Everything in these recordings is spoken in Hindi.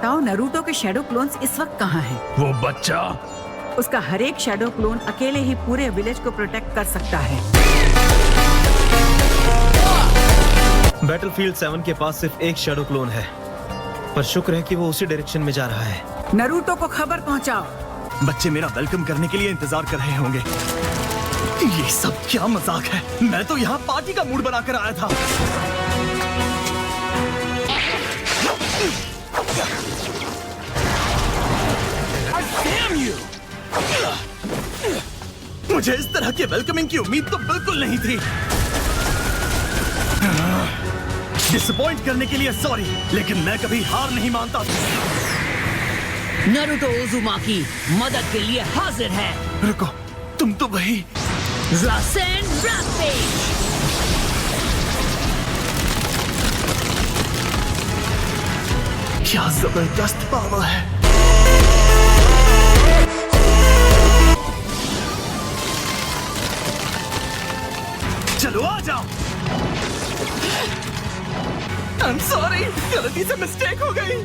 बताओ नरूटो के शैडो क्लोन्स इस वक्त कहाँ हैं? वो बच्चा, उसका हर एक शैडो क्लोन अकेले ही पूरे विलेज को प्रोटेक्ट कर सकता है। बैटलफील्ड 7 के पास सिर्फ एक शैडो क्लोन है, पर शुक्र है कि वो उसी डायरेक्शन में जा रहा है। नरूटो को खबर पहुंचाओ। बच्चे मेरा वेलकम करने के लिए इंतजार कर रहे होंगे। ये सब क्या मजाक है? मैं तो यहाँ पार्टी का मूड बनाकर आया था। मुझे इस तरह के वेलकमिंग की उम्मीद तो बिल्कुल नहीं थी। डिसअपॉइंट करने के लिए सॉरी, लेकिन मैं कभी हार नहीं मानता। नारुतो उज़ुमाकी मदद के लिए हाजिर है। रुको, तुम तो वही रासेन रैम्पेज। क्या जबरदस्त पावर है। चलो आ जाओ। I'm sorry, गलती से मिस्टेक हो गई।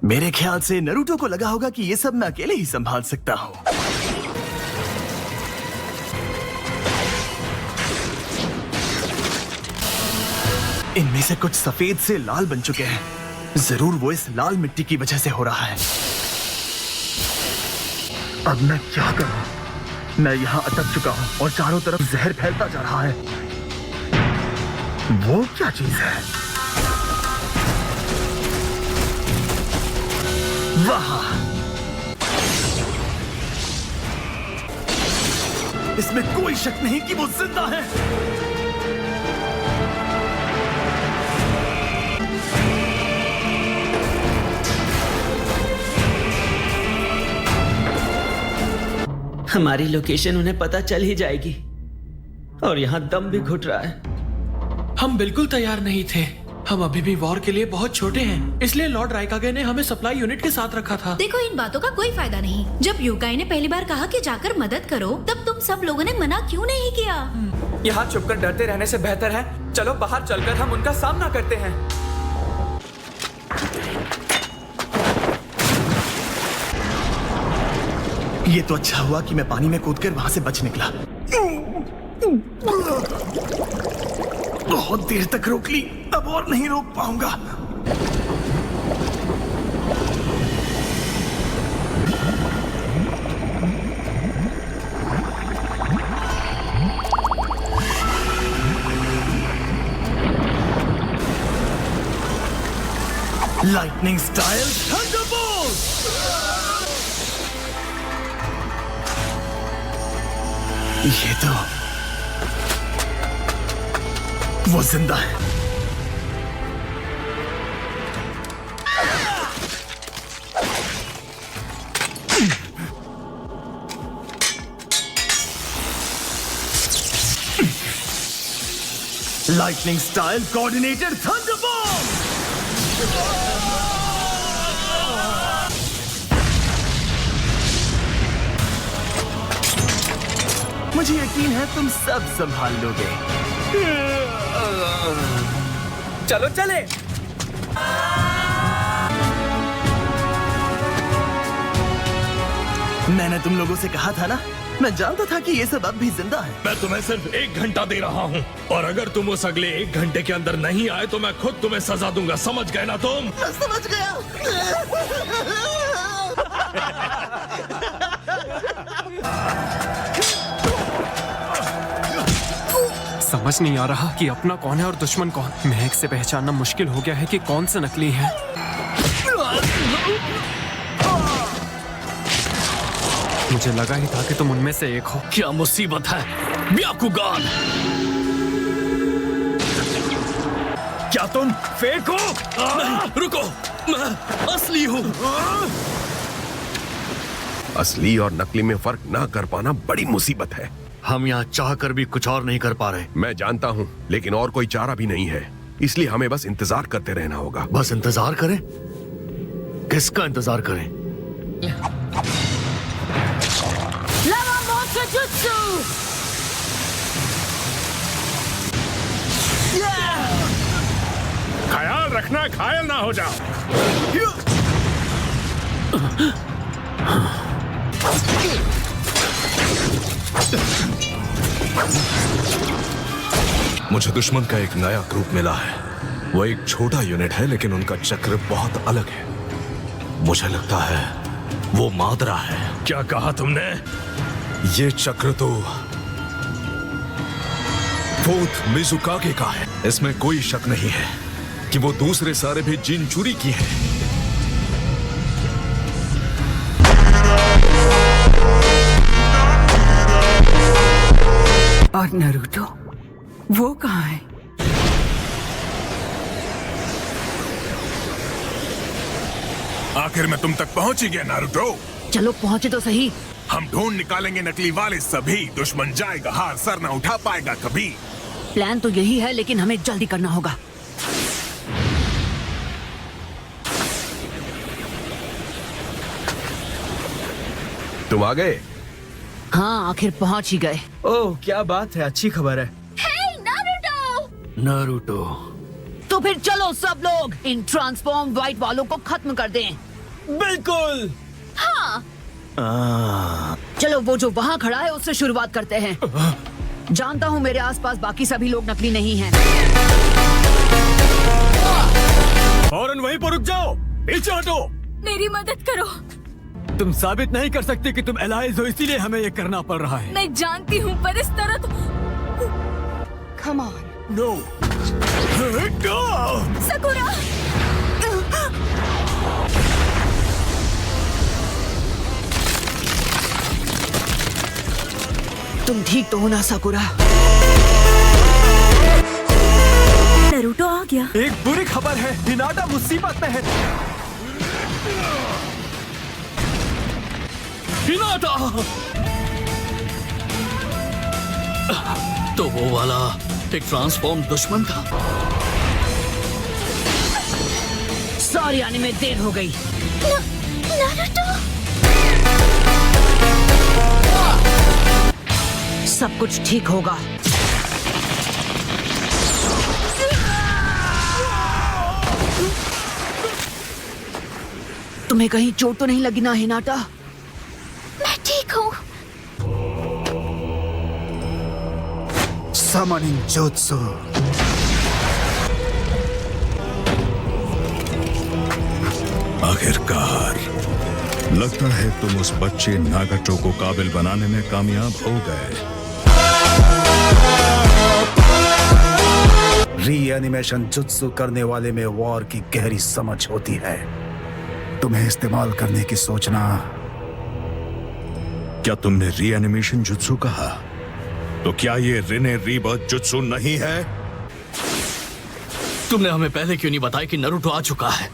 मेरे ख्याल से नरूटो को लगा होगा कि ये सब मैं अकेले ही संभाल सकता हूँ। इनमें से कुछ सफेद से लाल बन चुके हैं। जरूर वो इस लाल मिट्टी की वजह से हो रहा है। अब मैं क्या करूं? मैं यहाँ अटक चुका हूँ और चारों तरफ जहर फैलता जा रहा है। वो क्या चीज है? वाह! इसमें कोई शक नहीं कि वो जिंदा है। हमारी लोकेशन उन्हें पता चल ही जाएगी और यहाँ दम भी घुट रहा है। हम बिल्कुल तैयार नहीं थे। हम अभी भी वॉर के लिए बहुत छोटे हैं, इसलिए लॉर्ड राइकागे ने हमें सप्लाई यूनिट के साथ रखा था। देखो, इन बातों का कोई फायदा नहीं। जब यूकाई ने पहली बार कहा कि जाकर मदद करो, तब तुम सब लोगों ने मना क्यों नहीं किया? यहाँ चुपकर डरते रहने से बेहतर है चलो बाहर चलकर हम उनका सामना करते हैं। ये तो अच्छा हुआ कि मैं पानी में कूदकर वहां से बच निकला। बहुत देर तक रोक ली, अब और नहीं रोक पाऊंगा। Lightning style Thunderbolt. ये तो वो जिंदा है। Lightning style coordinated Thunderbolt. मुझे यकीन है तुम सब संभाल लोगे। चलो चले। मैंने तुम लोगों से कहा था ना, मैं जानता था कि ये सब अब भी जिंदा है। मैं तुम्हें सिर्फ 1 घंटा दे रहा हूँ और अगर तुम उस अगले 1 घंटे के अंदर नहीं आए तो मैं खुद तुम्हें सजा दूंगा। समझ गए ना तुम? मैं समझ गया। समझ नहीं आ रहा कि अपना कौन है और दुश्मन कौन। महक से पहचानना मुश्किल हो गया है कि कौन से नकली है। मुझे लगा ही था कि तुम उनमें से एक हो। क्या मुसीबत है ब्याकुगान? क्या तुम फेक हो? रुको, मैं असली हूँ। असली और नकली में फर्क ना कर पाना बड़ी मुसीबत है। हम यहाँ चाह कर भी कुछ और नहीं कर पा रहे। मैं जानता हूँ, लेकिन और कोई चारा भी नहीं है, इसलिए हमें बस इंतजार करते रहना होगा। बस इंतजार करें? किसका इंतजार करें? लावा मोटो जुत्सु। देखना घायल ना हो जाओ। मुझे दुश्मन का एक नया ग्रुप मिला है। वो एक छोटा यूनिट है लेकिन उनका चक्र बहुत अलग है। मुझे लगता है वो मादरा है। क्या कहा तुमने? ये चक्र तो फोर्थ मिजुकागे का है। इसमें कोई शक नहीं है कि वो दूसरे सारे भी जिनचुरी की है। और नारुतो वो कहाँ है? आखिर में तुम तक पहुंच ही गया नारुतो। चलो पहुंचे तो सही। हम ढूंढ निकालेंगे नकली वाले सभी। दुश्मन जाएगा हार, सर ना उठा पाएगा कभी। प्लान तो यही है लेकिन हमें जल्दी करना होगा। तुम आ गए? हाँ आखिर पहुंच ही गए। ओह क्या बात है, अच्छी खबर है। नारुतो। तो फिर चलो सब लोग इन ट्रांसफॉर्म वाइट वालों को खत्म कर दें। बिल्कुल। हाँ चलो वो जो वहाँ खड़ा है उससे शुरुआत करते हैं। जानता हूँ मेरे आसपास बाकी सभी लोग नकली नहीं हैं। फौरन वहीं पर रुक जाओ, पीछे हटो। मेरी मदद करो। तुम साबित नहीं कर सकते कि तुम एलाइज हो, इसीलिए हमें ये करना पड़ रहा है। मैं जानती हूँ पर इस तरह तो। Come on. नो। सकुरा। तुम ठीक तो हो ना साकुरा? नारुतो आ गया। एक बुरी खबर है, हिनाटा मुसीबत में है। हिनाटा! तो वो वाला एक ट्रांसफॉर्म दुश्मन था। सॉरी आने में देर हो गई। नारुतो। सब कुछ ठीक होगा। तुम्हें कहीं चोट तो नहीं लगी ना हिनाटा? मैं ठीक हूँ। Summoning Jutsu. आखिरकार लगता है तुम उस बच्चे नागाटो को काबिल बनाने में कामयाब हो गए। रीएनिमेशन जुत्सु करने वाले में वॉर की गहरी समझ होती है। तुम्हें इस्तेमाल करने की सोचना। क्या तुमने रीएनिमेशन जुत्सु कहा? तो क्या ये रिने रीबर्थ जुत्सु नहीं है? तुमने हमें पहले क्यों नहीं बताया कि नारुतो आ चुका है?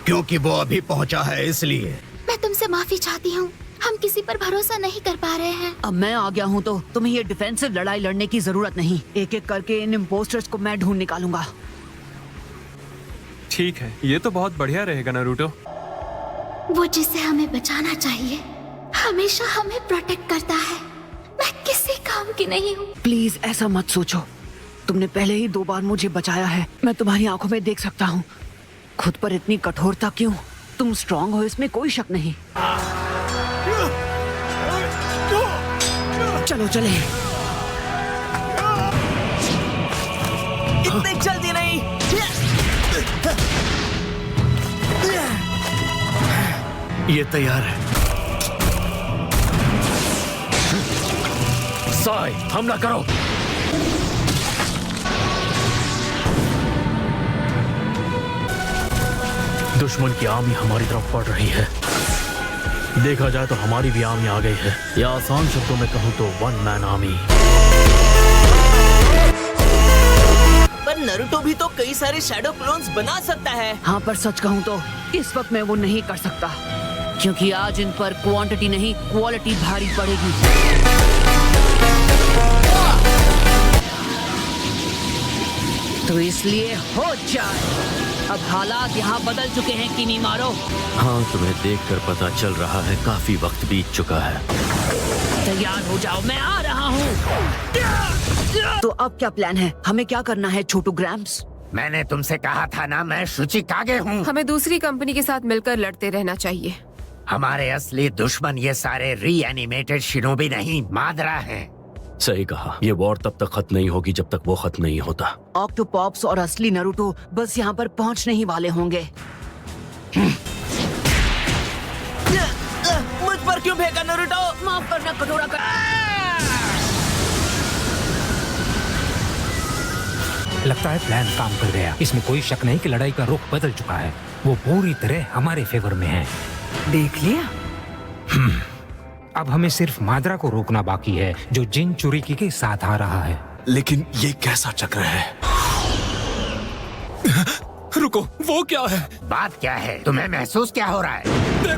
क्योंकि वो अभी पहुंचा है इसलिए। मैं तुमसे माफी चाहती हूँ। हम किसी पर भरोसा नहीं कर पा रहे हैं। अब मैं आ गया हूँ तो तुम्हें ये डिफेंसिव लड़ाई लड़ने की जरूरत नहीं। एक एक करके इन इम्पोस्टर्स को मैं ढूंढ निकालूंगा। ठीक है, ये तो बहुत बढ़िया रहेगा नारुतो। वो जिसे हमें बचाना चाहिए हमेशा हमें प्रोटेक्ट करता है। मैं किसी काम की नहीं हूँ। प्लीज ऐसा मत सोचो। तुमने पहले ही 2 बार मुझे बचाया है। मैं तुम्हारी आंखों में देख सकता हूँ। खुद पर इतनी कठोरता क्यों? तुम स्ट्रांग हो, इसमें कोई शक नहीं। चलो चले। इतने जल्दी नहीं। ये तैयार है। साई, हमला करो। दुश्मन की आर्मी हमारी तरफ बढ़ रही है। देखा जाए तो हमारी भी आर्मी आ गई है, या आसान शब्दों में कहूँ तो 1 मैन आर्मी। पर नारुतो भी तो कई सारे शैडो क्लोन्स बना सकता है। हाँ पर सच कहूँ तो इस वक्त मैं वो नहीं कर सकता, क्योंकि आज इन पर क्वांटिटी नहीं क्वालिटी भारी पड़ेगी। तो इसलिए हो जाए। अब हालात यहाँ बदल चुके हैं किमीमारो। हाँ, तुम्हें देखकर पता चल रहा है काफी वक्त बीत चुका है। तैयार हो जाओ, मैं आ रहा हूँ। तो अब क्या प्लान है? हमें क्या करना है छोटू ग्रैम्स? मैंने तुमसे कहा था ना, मैं शुचिकागे हूँ। हमें दूसरी कंपनी के साथ मिलकर लड़ते रहना चाहिए। हमारे असली दुश्मन ये सारे रीएनिमेटेड शिनोबी नहीं, मादरा हैं। सही कहा, ये वॉर तब तक खत्म नहीं होगी जब तक वो खत्म नहीं होता। ऑक्टोपॉप्स और असली नारुतो बस यहाँ पर पहुँचने ही वाले होंगे। मुझ पर क्यों फेंका नारुतो? माफ करना कटोरा लगता है प्लान काम कर गया। इसमें कोई शक नहीं कि लड़ाई का रुख बदल चुका है। वो पूरी तरह हमारे फेवर में है। देख लिया? अब हमें सिर्फ माद्रा को रोकना बाकी है, जो जिन चुरीकी के साथ आ रहा है। लेकिन ये कैसा चक्र है? रुको, वो क्या है? बात क्या है? तुम्हें महसूस क्या हो रहा है? देखो